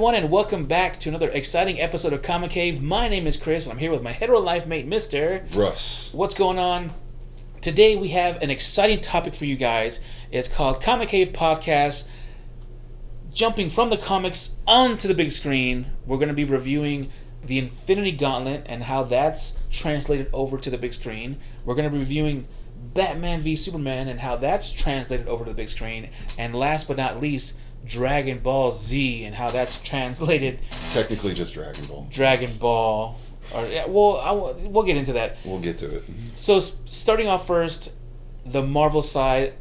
everyone, and welcome back to another exciting episode of Comic Cave. My name is Chris, and I'm here with my hetero life mate, Mr. Russ. What's going on? Today we have an exciting topic for you guys. It's called Comic Cave Podcast. Jumping from the comics onto the big screen, we're going to be reviewing the Infinity Gauntlet and how that's translated over to the big screen. We're going to be reviewing Batman v Superman and how that's translated over to the big screen. And last but not least, Dragon Ball Z and how that's translated. Technically just Dragon Ball. Dragon Ball. We'll get into that. We'll get to it. So starting off first, the Marvel side,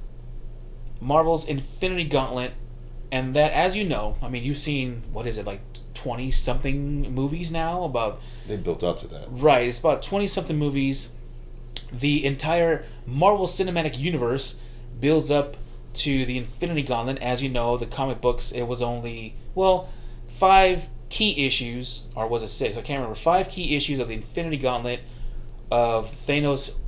Marvel's Infinity Gauntlet, and that, as you know, I mean, you've seen, what is it, like 20-something movies now? They built up to that. Right, it's about 20-something movies. The entire Marvel Cinematic Universe builds up to the Infinity Gauntlet. As you know, the comic books, it was only, 5 key issues, or was it 6? I can't remember. 5 key issues of the Infinity Gauntlet, of Thanos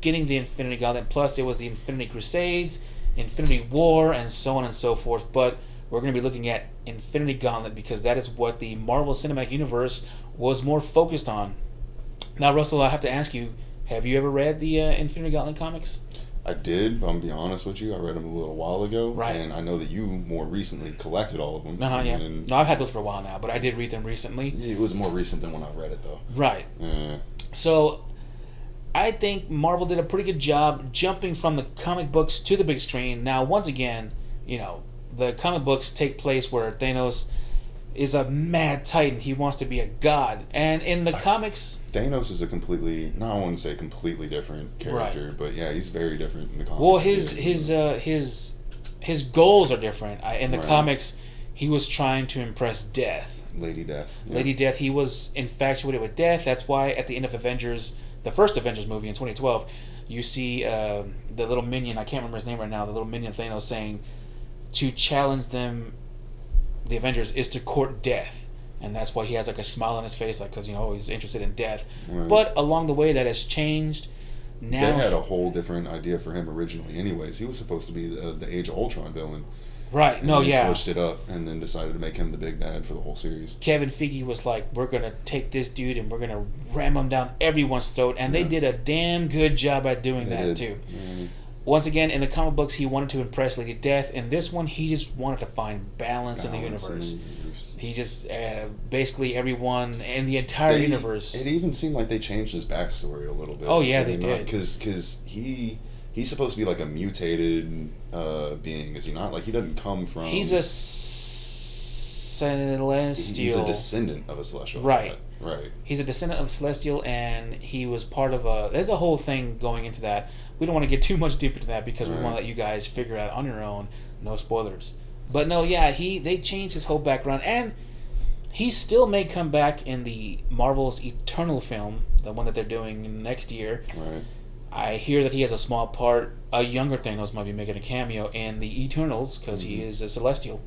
getting the Infinity Gauntlet, plus it was the Infinity Crusades, Infinity War, and so on and so forth. But we're going to be looking at Infinity Gauntlet because that is what the Marvel Cinematic Universe was more focused on. Now, Russell, I have to ask you, have you ever read the Infinity Gauntlet comics? I did, but I'm going to be honest with you. I read them a little while ago. Right. And I know that you more recently collected all of them. Yeah. No, I've had those for a while now, but I did read them recently. It was more recent than when I read it, though. Right. So, I think Marvel did a pretty good job jumping from the comic books to the big screen. Now, once again, the comic books take place where Thanos is a mad titan. He wants to be a god. And in the comics... Thanos is a completely... I wouldn't say completely different character, right. But yeah, he's very different in the comics. Well, his goals are different. In the comics, he was trying to impress Death. Lady Death. Yeah. Lady Death. He was infatuated with Death. That's why at the end of Avengers, the first Avengers movie in 2012, you see the little minion, I can't remember his name right now, the little minion Thanos saying to challenge them, the Avengers, is to court Death. And that's why he has like a smile on his face, like, because he's interested in Death. Right. But along the way, that has changed. Now they had a whole different idea for him originally. Anyways, he was supposed to be the Age of Ultron villain. Right. And they switched it up and then decided to make him the big bad for the whole series. Kevin Feige was like, we're gonna take this dude and we're gonna ram him down everyone's throat, and they did a damn good job at doing that too. Mm-hmm. Once again, in the comic books, he wanted to impress Lady Death. In this one, he just wanted to find balance in the universe. He just, basically everyone in the entire universe. It even seemed like they changed his backstory a little bit. Oh, yeah, they did. Because he's supposed to be like a mutated being, is he not? Like, he doesn't come from... He's a Celestial. He's a descendant of a Celestial. Right. Right. He's a descendant of Celestial, and he was part of a... There's a whole thing going into that. We don't want to get too much deep into that because we want to let you guys figure it out on your own. No spoilers. But no, yeah, they changed his whole background, and he still may come back in the Marvel's Eternal film, the one that they're doing next year. Right. I hear that he has a small part. A younger Thanos might be making a cameo in the Eternals because he is a Celestial.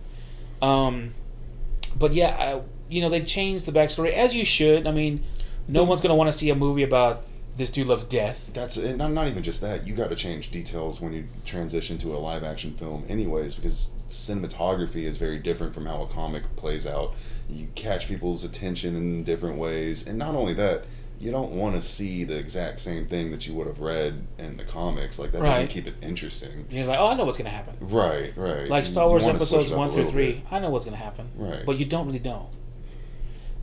But yeah, they changed the backstory, as you should. I mean, no one's going to want to see a movie about this dude loves death. That's not even just that. You got to change details when you transition to a live action film anyways, because cinematography is very different from how a comic plays out. You catch people's attention in different ways, and not only that, you don't want to see the exact same thing that you would have read in the comics. Like, that doesn't keep it interesting. You're like, I know what's going to happen. Right. Like Star Wars episodes 1 through 3, I know what's going to happen. Right. But you don't really know.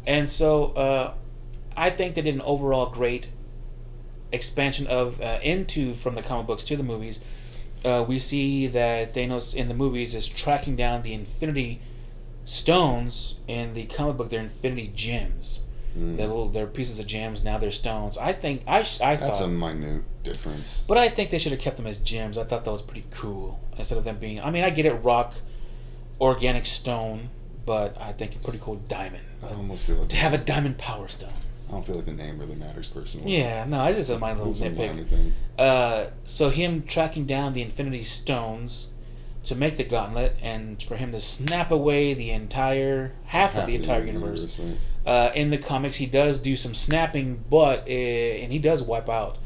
And so, I think they did an overall great expansion of from the comic books to the movies. We see that Thanos in the movies is tracking down the Infinity Stones. In the comic book, they're Infinity Gems. They're pieces of gems. Now they're stones. I think that's a minute difference. But I think they should have kept them as gems. I thought that was pretty cool instead of them being. I mean, I get it, rock, organic stone, but I think a pretty cool diamond. I almost feel like to have a diamond power stone. I don't feel like the name really matters personally. Yeah, no, it's just a minor little nitpick. So him tracking down the Infinity Stones to make the Gauntlet, and for him to snap away the entire half of the entire universe. Right. In the comics, he does do some snapping, and he does wipe out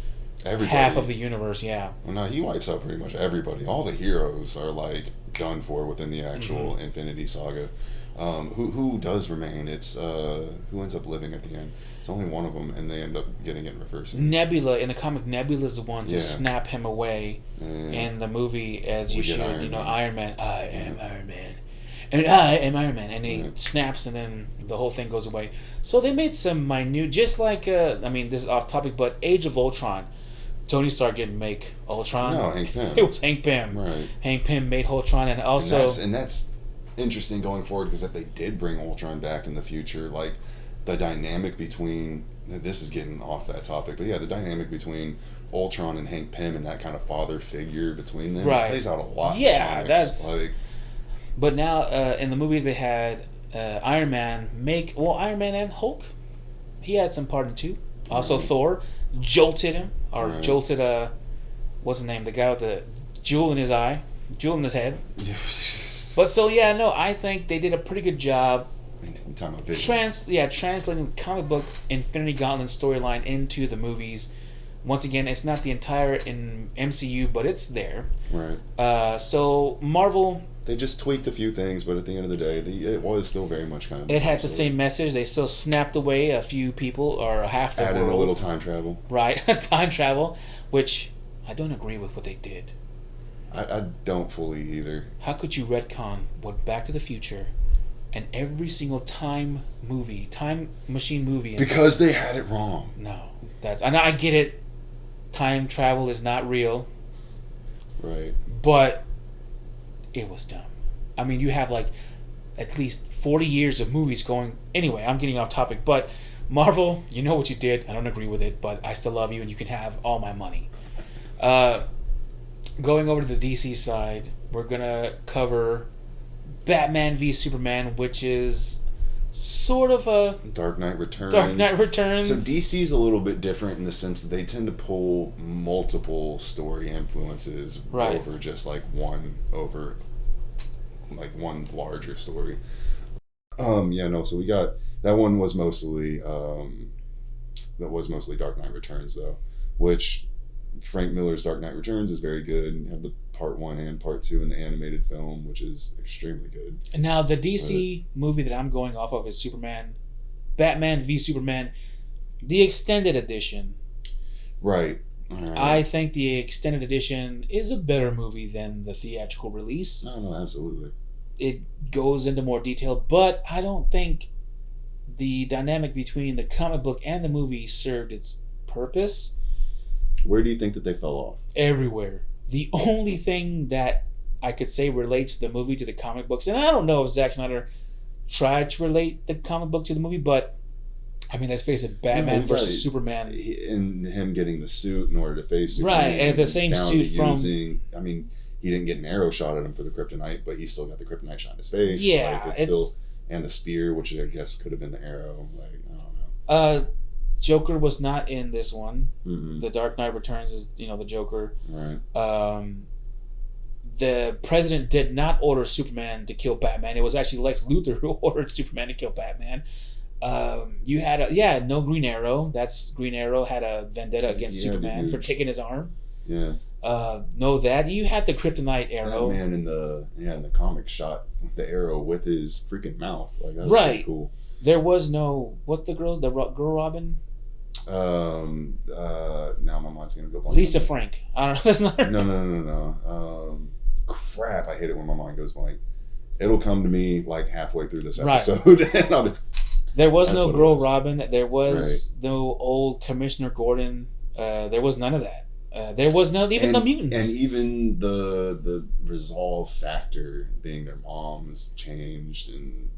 half of the universe. Yeah. Well, no, he wipes out pretty much everybody. All the heroes are like done for within the actual Infinity Saga. Who does remain? It's who ends up living at the end. It's only one of them, and they end up getting it reversed. Nebula in the comic. Nebula is the one to Yeah. snap him away. In the movie, as you should, Iron Man. I am Iron Man, and I am Iron Man, and he snaps, and then the whole thing goes away. So they made some minute, just like this is off topic, but Age of Ultron. Tony Stark didn't make Ultron. No, Hank Pym. It was Hank Pym. Right. Hank Pym made Ultron, and also and that's interesting going forward, because if they did bring Ultron back in the future, like the dynamic between, this is getting off that topic, but yeah, the dynamic between Ultron and Hank Pym and that kind of father figure between them plays out a lot. Yeah, in the that's comics. Like, but now in the movies they had Iron Man and Hulk. He had some part in it too. Also Thor jolted him jolted what's his name? The guy with the jewel in his eye, jewel in his head. But so I think they did a pretty good job translating the comic book Infinity Gauntlet storyline into the movies. Once again, it's not the entire in MCU, but it's there. Right. So Marvel, they just tweaked a few things, but at the end of the day, it was still very much kind of. It had the same message. They still snapped away a few people or half the world. Added a little time travel. Right, time travel, which I don't agree with what they did. I don't fully either. How could you retcon what Back to the Future and every single time machine movie? Because they had it wrong. No, and I get it. Time travel is not real. Right. But it was dumb. I mean, you have like at least 40 years of movies going. Anyway, I'm getting off topic, but Marvel, you know what you did. I don't agree with it, but I still love you, and you can have all my money. Going over to the DC side, we're gonna cover Batman v Superman, which is sort of a Dark Knight Returns. Dark Knight Returns. So DC's a little bit different in the sense that they tend to pull multiple story influences over just like one larger story. So we got that one was mostly Dark Knight Returns though, which Frank Miller's Dark Knight Returns is very good. You have the part 1 and part 2 in the animated film, which is extremely good. Now the DC movie that I'm going off of is Batman v Superman, the extended edition. Right. I think the extended edition is a better movie than the theatrical release. No, absolutely. It goes into more detail, but I don't think the dynamic between the comic book and the movie served its purpose. Where do you think that they fell off? Everywhere. The only thing that I could say relates the movie to the comic books, and I don't know if Zack Snyder tried to relate the comic book to the movie, but I mean, let's face it, Batman versus Superman. And him getting the suit in order to face Superman. Right, and the same suit from... I mean, he didn't get an arrow shot at him for the kryptonite, but he still got the kryptonite shot in his face. Yeah, it's still... And the spear, which I guess could have been the arrow. Like, I don't know. Joker was not in this one. Mm-hmm. The Dark Knight Returns is, the Joker. Right. The president did not order Superman to kill Batman. It was actually Lex Luthor who ordered Superman to kill Batman. You had no Green Arrow. Green Arrow had a vendetta against Superman for taking his arm. Yeah. You had the kryptonite arrow. That man in the comic shot the arrow with his freaking mouth. Like, that was pretty cool. There was no, what's the girl Robin? Now my mind's gonna go blank. Lisa Frank. I don't know. That's not her. No. Crap! I hate it when my mind goes blank. It'll come to me like halfway through this episode. Right. There was no girl Robin. There was no old Commissioner Gordon. There was none of that. There was not even the mutants. And even the resolve factor being their moms changed and.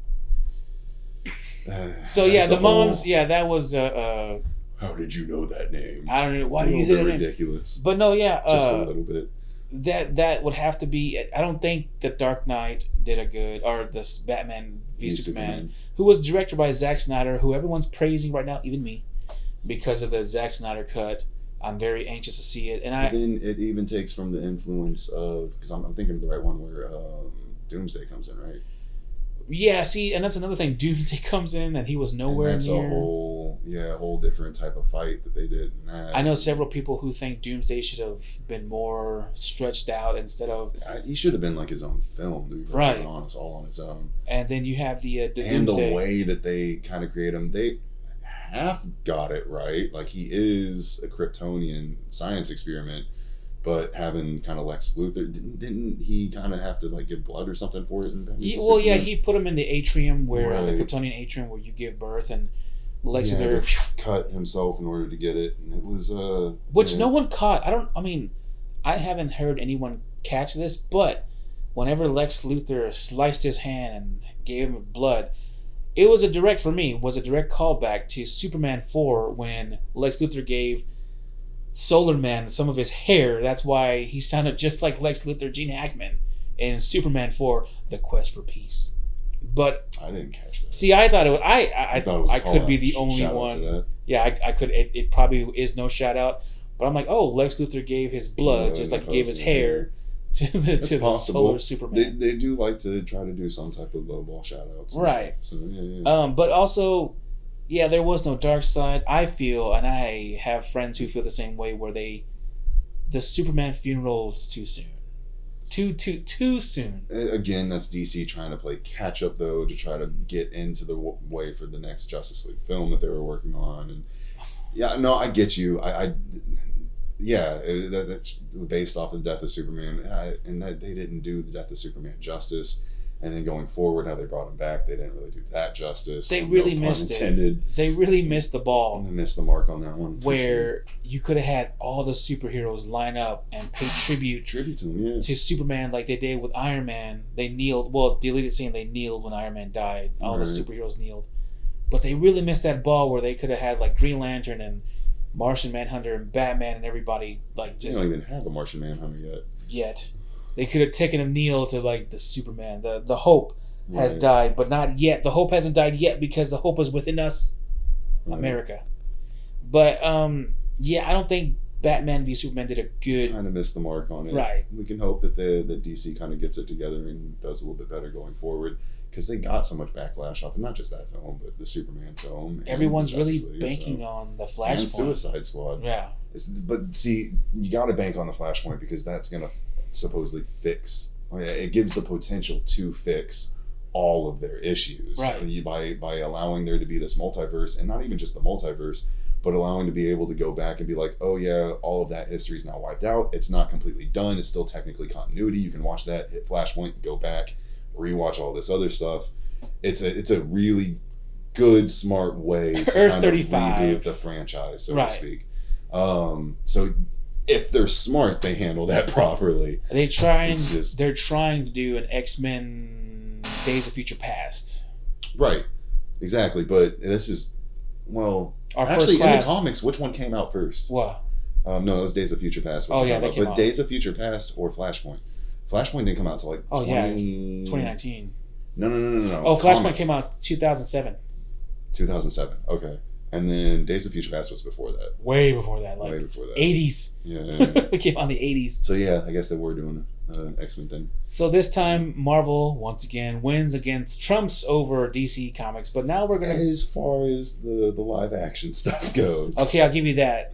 The moms. Yeah, that was. How did you know that name? I don't know. Why do you say that name? Ridiculous. But no, just a little bit. That would have to be. I don't think the Dark Knight did a good, or this Batman v Superman, who was directed by Zack Snyder, who everyone's praising right now, even me, because of the Zack Snyder cut. I'm very anxious to see it, and then it even takes from the influence of, because I'm thinking of the right one where Doomsday comes in, right? Yeah, see, and that's another thing. Doomsday comes in, and he was nowhere and that's near. a whole different type of fight that they did in that. I know several people who think Doomsday should have been more stretched out instead of. He should have been like his own film, to be very honest, all on his own. And then you have the and Doomsday. the way that they kind of create him, they half got it right. Like, he is a Kryptonian science experiment, but having kind of Lex Luthor, didn't he kind of have to like give blood or something for it? He put him in the atrium the Kryptonian atrium where you give birth, and Lex Luthor cut himself in order to get it, and it was which no one caught. I haven't heard anyone catch this, but whenever Lex Luthor sliced his hand and gave him blood, it was a direct callback to Superman 4 when Lex Luthor gave Solar Man some of his hair. That's why he sounded just like Lex Luthor, Gene Hackman, in Superman 4: The Quest for Peace. But I didn't catch that. See, I thought it was. I thought it was I could be the only one. Yeah, I could. It probably is no shout out, but I'm like, oh, Lex Luthor gave his blood just like he gave his hair to the Solar Superman. They do like to try to do some type of lowball shout outs. Right. So yeah. But also, yeah, there was no dark side. I feel, and I have friends who feel the same way, where the Superman funeral is too soon. Too soon. Again, that's DC trying to play catch up, though, to try to get into the way for the next Justice League film that they were working on. And yeah, no, I get you. That's based off of the death of Superman, and that they didn't do the death of Superman justice. And then going forward, how they brought him back, they didn't really do that justice. They really missed it. They really missed the ball. And they missed the mark on that one. Where you could have had all the superheroes line up and pay tribute to him, to Superman, like they did with Iron Man. They kneeled. Well, deleted scene, they kneeled when Iron Man died. All the superheroes kneeled. But they really missed that ball where they could have had like Green Lantern and Martian Manhunter and Batman and everybody like just. They don't even have a Martian Manhunter yet. They could have taken a kneel to like the Superman. The hope has died, but not yet. The hope hasn't died yet because the hope is within us, America. But I don't think Batman v Superman did a good. Kind of missed the mark on it. Right. We can hope that the DC kind of gets it together and does a little bit better going forward, because they got so much backlash off of not just that film, but the Superman film. Everyone's really banking on the Flashpoint and Suicide Squad. Yeah. But see, you got to bank on the Flashpoint because that's gonna supposedly fix. It gives the potential to fix all of their issues, by allowing there to be this multiverse, and not even just the multiverse, but allowing to be able to go back and be like, oh yeah, all of that history is now wiped out. It's not completely done. It's still technically continuity. You can watch that, hit Flashpoint, go back, rewatch all this other stuff. It's a really good, smart way to kind of reboot the franchise, so to speak. So if they're smart, they handle that properly. They're trying to do an X-Men Days of Future Past. Right. Exactly. But this is, well, in the comics, which one came out first? What? No, it was Days of Future Past. But Days of Future Past or Flashpoint? Flashpoint didn't come out until like 2019. No. Oh, Flashpoint came out 2007. 2007. Okay. And then Days of Future Past was before that. Way before that. Like way before that. 80s. Yeah. It came out in the 80s. So yeah, I guess that we're doing an X-Men thing. So this time, Marvel, once again, wins against Trumps over DC Comics. But now we're going to... As far as the live action stuff goes. Okay, I'll give you that.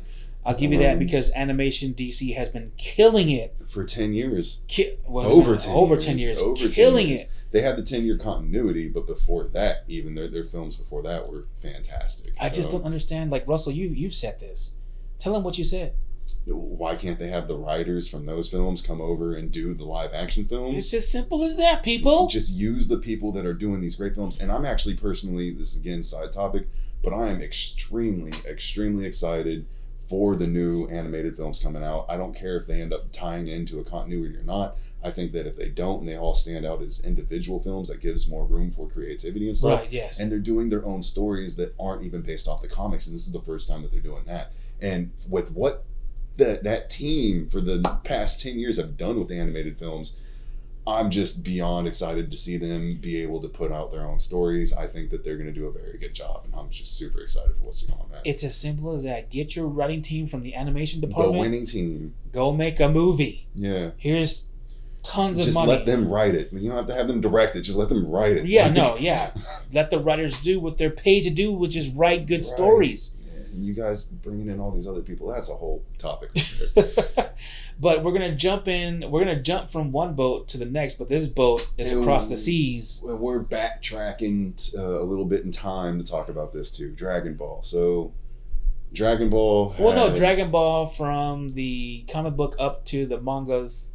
Because animation DC has been killing it. For 10 years. Over 10 years. Killing it. They had the 10-year continuity, but before that, even their films before that were fantastic. I just don't understand. Like, Russell, you've said this. Tell them what you said. Why can't they have the writers from those films come over and do the live action films? It's as simple as that, people. Just use the people that are doing these great films. And I'm actually personally, this is again side topic, but I am extremely, extremely excited for the new animated films coming out. I don't care if they end up tying into a continuity or not. I think that if they don't and they all stand out as individual films, that gives more room for creativity and stuff. Right, yes. And they're doing their own stories that aren't even based off the comics, and this is the first time that they're doing that. And with what that team for the past 10 years have done with the animated films, I'm just beyond excited to see them be able to put out their own stories. I think that they're going to do a very good job, and I'm just super excited for what's going on there. It's as simple as that. Get your writing team from the animation department. The winning team. Go make a movie. Yeah. Here's tons of just money. let them write it. You don't have to have them direct it. Just let them write it. Yeah, let the writers do what they're paid to do, which is write good stories. Yeah, and you guys bringing in all these other people, that's a whole topic. But we're gonna jump from one boat to the next, but this boat is across the seas. We're backtracking a little bit in time to talk about this too. Dragon Ball. So Dragon Ball Dragon Ball from the comic book up to the mangas.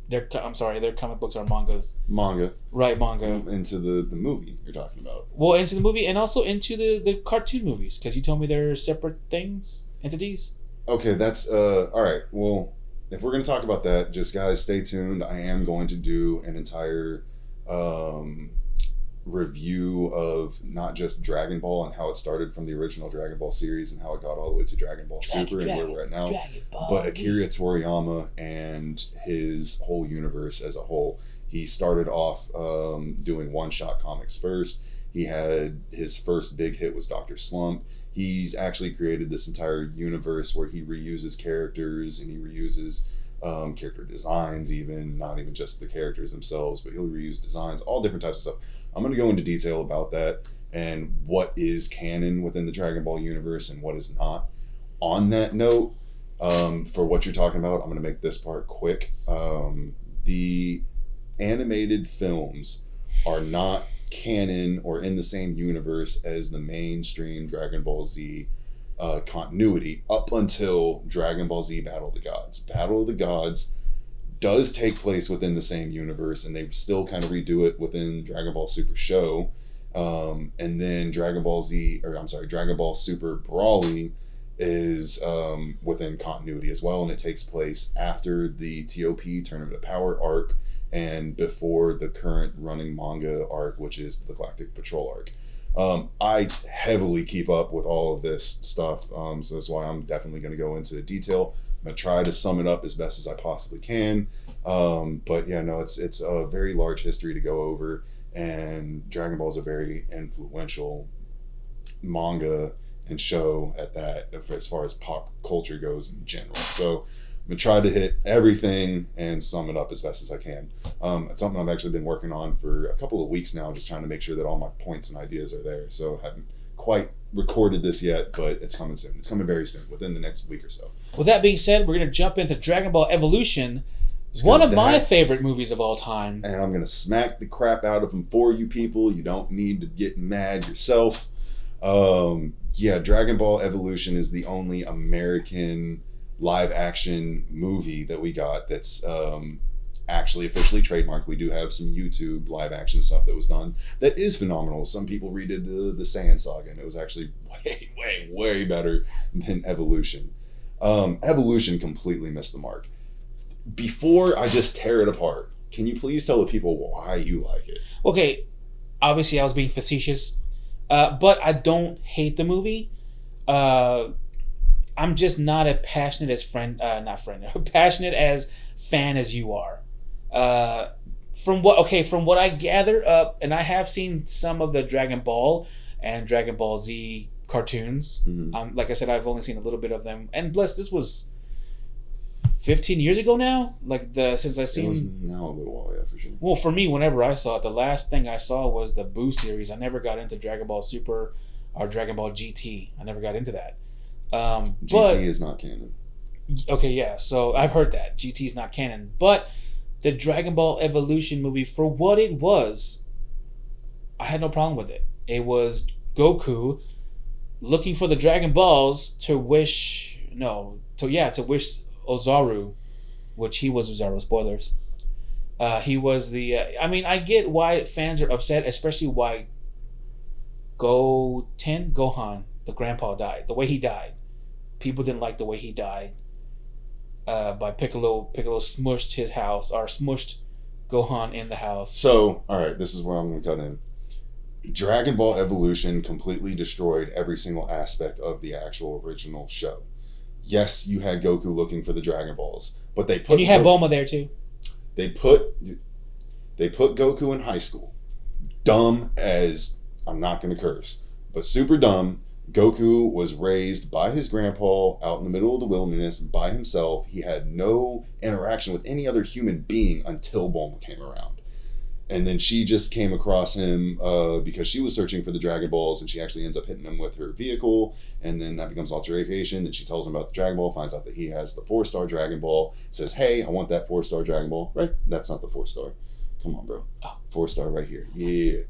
Their comic books are mangas. Manga. Right, manga. Into the movie you're talking about. Well, into the movie and also into the cartoon movies, because you told me they're separate entities. Okay, that's all right. Well, if we're going to talk about that, just guys, stay tuned. I am going to do an entire review of not just Dragon Ball and how it started from the original Dragon Ball series and how it got all the way to Dragon Ball Super and where we're at now. But Akira Toriyama and his whole universe as a whole. He started off doing one-shot comics first. He had his first big hit was Dr. Slump. He's actually created this entire universe where he reuses characters and he reuses character designs, even not even just the characters themselves, but he'll reuse designs, all different types of stuff. I'm going to go into detail about that and what is canon within the Dragon Ball universe and what is not. On that note, for what you're talking about, I'm going to make this part quick. The animated films are not canon or in the same universe as the mainstream Dragon Ball Z continuity up until Dragon Ball Z Battle of the Gods. Battle of the Gods does take place within the same universe, and they still kind of redo it within Dragon Ball Super Show. And then Dragon Ball Super Brawly is within continuity as well, and it takes place after the TOP Tournament of Power arc and before the current running manga arc, which is the Galactic Patrol arc. I heavily keep up with all of this stuff, so that's why I'm definitely going to go into detail. I'm going to try to sum it up as best as I possibly can, but yeah, no, it's a very large history to go over, and Dragon Ball is a very influential manga and show at that, as far as pop culture goes in general. So I'm going to try to hit everything and sum it up as best as I can. It's something I've actually been working on for a couple of weeks now, just trying to make sure that all my points and ideas are there. So I haven't quite recorded this yet, but it's coming soon. It's coming very soon, within the next week or so. With that being said, we're going to jump into Dragon Ball Evolution, one of my favorite movies of all time. And I'm going to smack the crap out of them for you people. You don't need to get mad yourself. Dragon Ball Evolution is the only American live action movie that we got that's actually officially trademarked. We do have some YouTube live action stuff that was done that is phenomenal. Some people redid the Saiyan saga, and it was actually way better than Evolution. Evolution completely missed the mark. Before I just tear it apart, can you please tell the people why you like it? Okay, obviously I was being facetious, but I don't hate the movie. I'm just not as passionate as passionate as fan as you are. From what I gather up, and I have seen some of the Dragon Ball and Dragon Ball Z cartoons. Mm-hmm. Like I said, I've only seen a little bit of them, and plus this was 15 years ago now. Since I seen it was now a little while, yeah, for sure. Well, for me, whenever I saw it, the last thing I saw was the Boo series. I never got into Dragon Ball Super or Dragon Ball GT. I never got into that. GT is not canon. Okay, yeah. So I've heard that GT is not canon, but the Dragon Ball Evolution movie, for what it was, I had no problem with it. It was Goku looking for the Dragon Balls to wish Ozaru, which he was Ozaru. Spoilers. He was the. I get why fans are upset, especially why Gohan, the grandpa, died. The way he died, people didn't like the way he died. By Piccolo smushed his house, or smushed Gohan in the house. So, all right, this is where I'm going to cut in. Dragon Ball Evolution completely destroyed every single aspect of the actual original show. Yes, you had Goku looking for the Dragon Balls, but they put... And you had Bulma there too. They put Goku in high school. Dumb as... I'm not going to curse, but super dumb. Goku was raised by his grandpa out in the middle of the wilderness by himself. He had no interaction with any other human being until Bulma came around. And then she just came across him because she was searching for the Dragon Balls, and she actually ends up hitting him with her vehicle, and then that becomes altercation. Then she tells him about the Dragon Ball, finds out that he has the 4-star Dragon Ball, says, hey, I want that 4-star Dragon Ball. Right? That's not the 4-star. Come on, bro. 4-star right here. Yeah.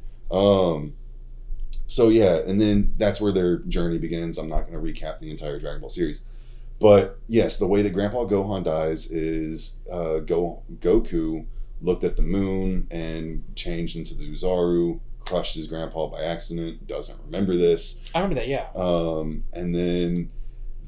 So yeah, and then that's where their journey begins. I'm not going to recap the entire Dragon Ball series. But yes, the way that Grandpa Gohan dies is Goku looked at the moon and changed into the Uzaru, crushed his grandpa by accident, doesn't remember this. I remember that, yeah. And then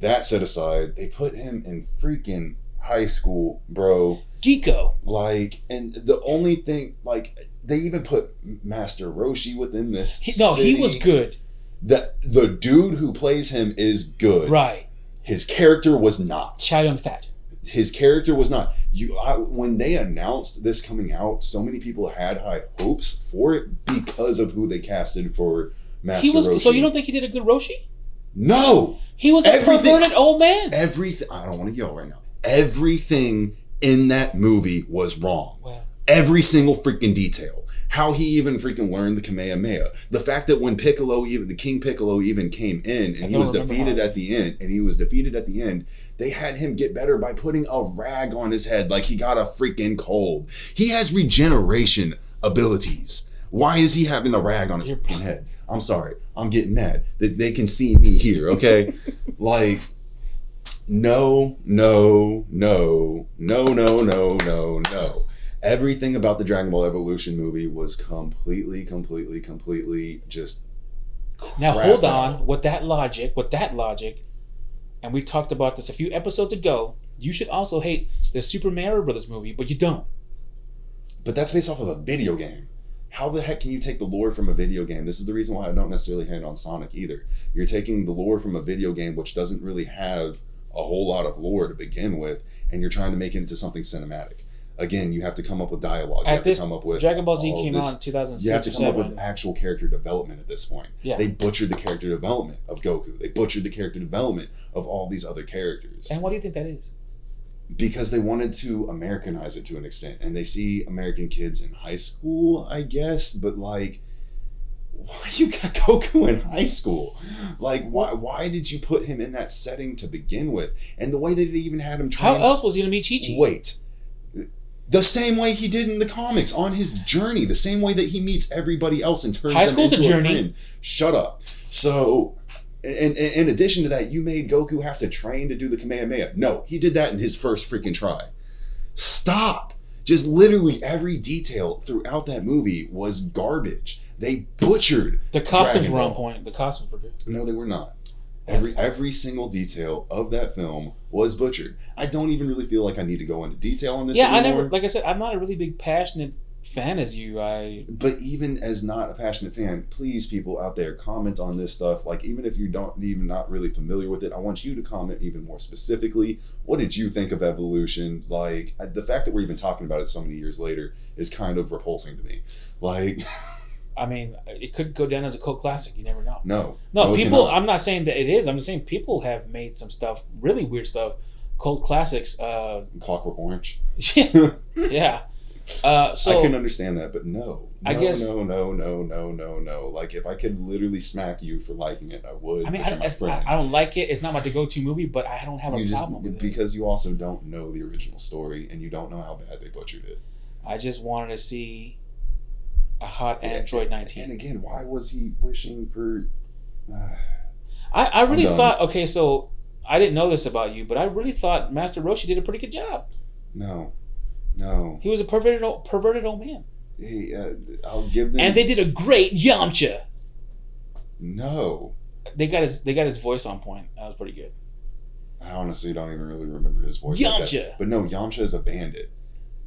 that set aside, they put him in freaking high school, bro. Geeko. Like, and the only thing, like, they even put Master Roshi within this he was good. The dude who plays him is good. Right. His character was not. Chow Yun Fat. His character was not. When they announced this coming out, so many people had high hopes for it because of who they casted for Master Roshi. So you don't think he did a good Roshi? No. He was a perverted old man. Everything. I don't want to yell right now. Everything in that movie was wrong. Well, every single freaking detail. How he even freaking learned the Kamehameha. The fact that when the King Piccolo even came in and he was defeated at the end, they had him get better by putting a rag on his head like he got a freaking cold. He has regeneration abilities. Why is he having the rag on his freaking head? I'm sorry. I'm getting mad that they can see me here, okay? Like, no. Everything about the Dragon Ball Evolution movie was completely just now hold on. With that logic, and we talked about this a few episodes ago, you should also hate the Super Mario Brothers movie, but you don't. But that's based off of a video game. How the heck can you take the lore from a video game? This is the reason why I don't necessarily hate on Sonic either. You're taking the lore from a video game which doesn't really have a whole lot of lore to begin with, and you're trying to make it into something cinematic. Again, you have to come up with dialogue. You have to come up with Dragon Ball Z came out in 2006. You have to come up with actual character development at this point. Yeah. They butchered the character development of Goku. They butchered the character development of all these other characters. And why do you think that is? Because they wanted to Americanize it to an extent. And they see American kids in high school, I guess. But like, why you got Goku in high school? Like, why did you put him in that setting to begin with? And the way that they even had him train... How else was he going to meet Chi-Chi? Wait. The same way he did in the comics, on his journey. The same way that he meets everybody else and turns them into a friend. Shut up. So, in addition to that, you made Goku have to train to do the Kamehameha. No, he did that in his first freaking try. Stop. Just literally every detail throughout that movie was garbage. They butchered the costumes were on point. The costumes were good. No, they were not. Every single detail of that film was butchered. I don't even really feel like I need to go into detail on this anymore. Like I said, I'm not a really big passionate fan as you. But even as not a passionate fan, please, people out there, comment on this stuff. Like, even if you don't even not really familiar with it, I want you to comment even more specifically. What did you think of Evolution? Like, the fact that we're even talking about it so many years later is kind of repulsing to me. Like... I mean, it could go down as a cult classic. You never know. No, people. I'm not saying that it is. I'm just saying people have made some stuff, really weird stuff, cult classics. Clockwork Orange. Yeah. So I can understand that, but no. I guess no. Like, if I could literally smack you for liking it, I would. I mean, I don't like it. It's not my go-to movie, but I don't have a problem with it because you also don't know the original story and you don't know how bad they butchered it. I just wanted to see a hot Android 19. And again, why was he wishing for... I really thought... Okay, so I didn't know this about you, but I really thought Master Roshi did a pretty good job. No. He was a perverted old man. Hey, I'll give them... And they did a great Yamcha. No. They got his voice on point. That was pretty good. I honestly don't even really remember his voice. Yamcha! Like, but no, Yamcha is a bandit.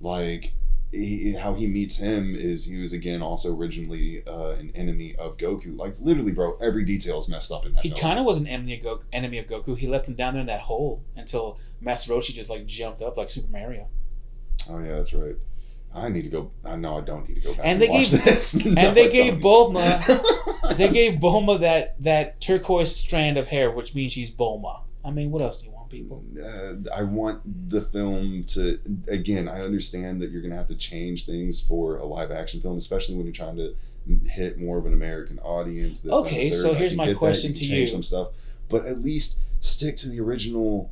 Like... how he meets him is he was again also originally an enemy of Goku. Like, literally, bro, every detail is messed up in that film. He kind of was an enemy of Goku. He left him down there in that hole until Master Roshi just like jumped up like Super Mario. Oh yeah, that's right. I need to go. No, I don't need to go back and they watch this. And they gave Bulma They gave Bulma that turquoise strand of hair, which means she's Bulma. I mean, what else do you want, people? I want the film to, again, I understand that you're going to have to change things for a live action film, especially when you're trying to hit more of an American audience. Okay, so here's my question to you. Change some stuff, but at least stick to the original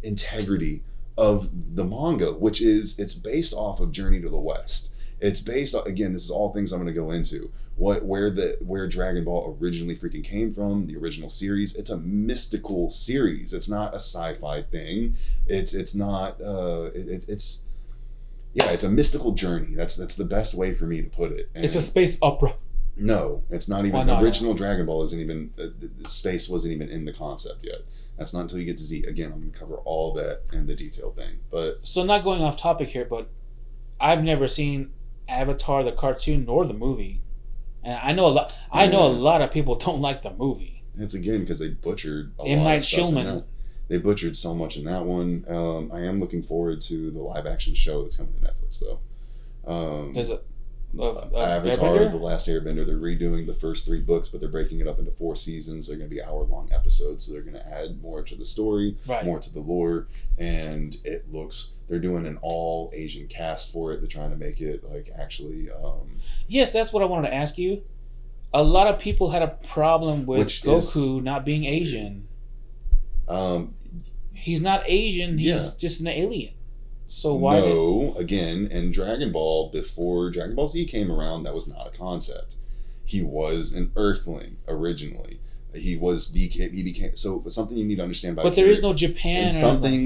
integrity of the manga, which is, it's based off of Journey to the West. It's based on, again, this is all things I'm going to go into. Where Dragon Ball originally freaking came from, the original series. It's a mystical series. It's not a sci-fi thing. It's a mystical journey. That's the best way for me to put it. And it's a space opera. No, it's not even. Original Dragon Ball isn't even. Space wasn't even in the concept yet. That's not until you get to Z. Again, I'm going to cover all that and the detailed thing. But so, not going off topic here, but I've never seen Avatar the cartoon nor the movie, and I know a lot. I know a lot of people don't like the movie. It's again because they butchered a M. lot Night of stuff in Shyamalan. that. They butchered so much in that one. I am looking forward to the live action show that's coming to Netflix though. There's a Avatar, Airbender? The Last Airbender. They're redoing the first 3 books, but they're breaking it up into 4 seasons. They're going to be hour-long episodes, so they're going to add more to the story, more to the lore, and it looks. They're doing an all Asian cast for it. They're trying to make it like actually. Yes, that's what I wanted to ask you. A lot of people had a problem with Goku not being Asian. He's not Asian. He's just an alien. So why? Again, in Dragon Ball, before Dragon Ball Z came around, that was not a concept. He was an Earthling originally. He became so something you need to understand about. But there is no Japan. And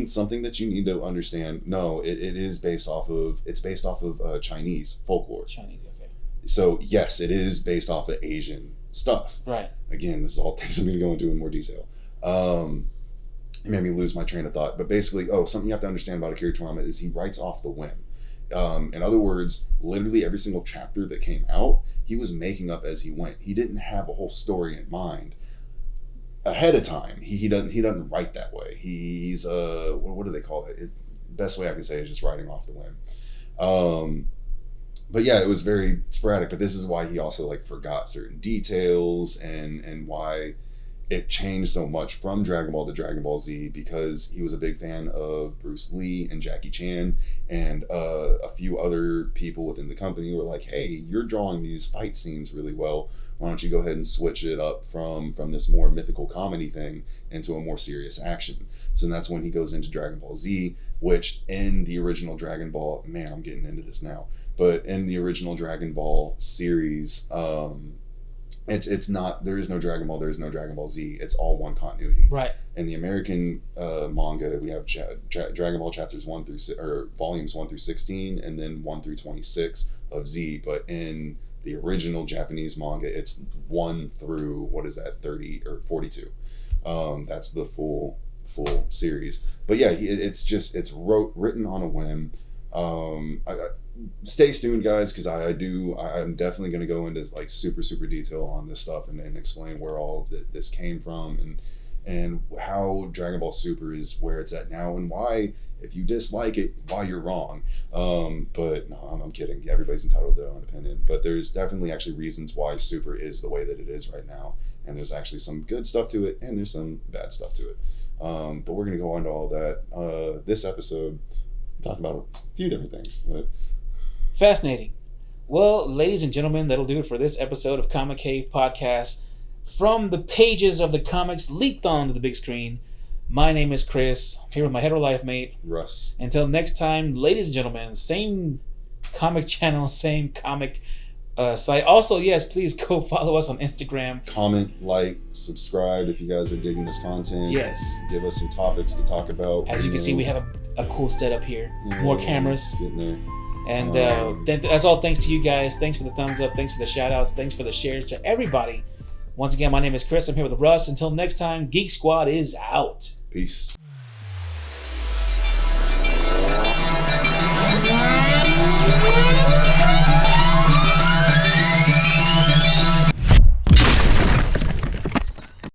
something that you need to understand. No, it is based off of Chinese folklore. Chinese, okay. So yes, it is based off of Asian stuff. Right. Again, this is all things I'm going to go into in more detail. It made me lose my train of thought. But basically, something you have to understand about Akira Toriyama is he writes off the whim. In other words, literally every single chapter that came out, he was making up as he went. He didn't have a whole story in mind ahead of time. He doesn't write that way. He's what do they call it? Best way I can say it is just writing off the whim. But yeah, it was very sporadic. But this is why he also forgot certain details and why it changed so much from Dragon Ball to Dragon Ball Z, because he was a big fan of Bruce Lee and Jackie Chan and a few other people within the company who were like, hey, you're drawing these fight scenes really well. Why don't you go ahead and switch it up from this more mythical comedy thing into a more serious action? So that's when he goes into Dragon Ball Z, which in the original Dragon Ball, man, I'm getting into this now, but in the original Dragon Ball series, it's not, there is no Dragon Ball, there is no Dragon Ball Z. It's all one continuity. Right. In the American manga, we have Dragon Ball chapters 1 through volumes 1 through 16, and then 1 through 26 of Z. But in the original Japanese manga, it's 1 through 30 or 42. That's the full series. But yeah, it's written on a whim. Stay tuned, guys, because I'm definitely going to go into super detail on this stuff and explain where all of this came from and how Dragon Ball Super is where it's at now, and why, if you dislike it, why you're wrong. But no, I'm kidding. Everybody's entitled to their own opinion, but there's definitely actually reasons why Super is the way that it is right now, and there's actually some good stuff to it and there's some bad stuff to it. But we're going to go into all that this episode, talk about a few different things. But fascinating. Well, ladies and gentlemen, that'll do it for this episode of Comic Cave Podcast. From the pages of the comics leaked onto the big screen, my name is Chris, here with my hetero life mate, Russ. Until next time, ladies and gentlemen, same comic channel, same comic site. Also, yes, please go follow us on Instagram. Comment, subscribe if you guys are digging this content. Yes. Give us some topics to talk about. As you can see, we have a cool setup here. Yeah, more cameras. Getting there. And that's all thanks to you guys. Thanks for the thumbs up. Thanks for the shout outs. Thanks for the shares to everybody. Once again, my name is Chris. I'm here with Russ. Until next time, Geek Squad is out. Peace.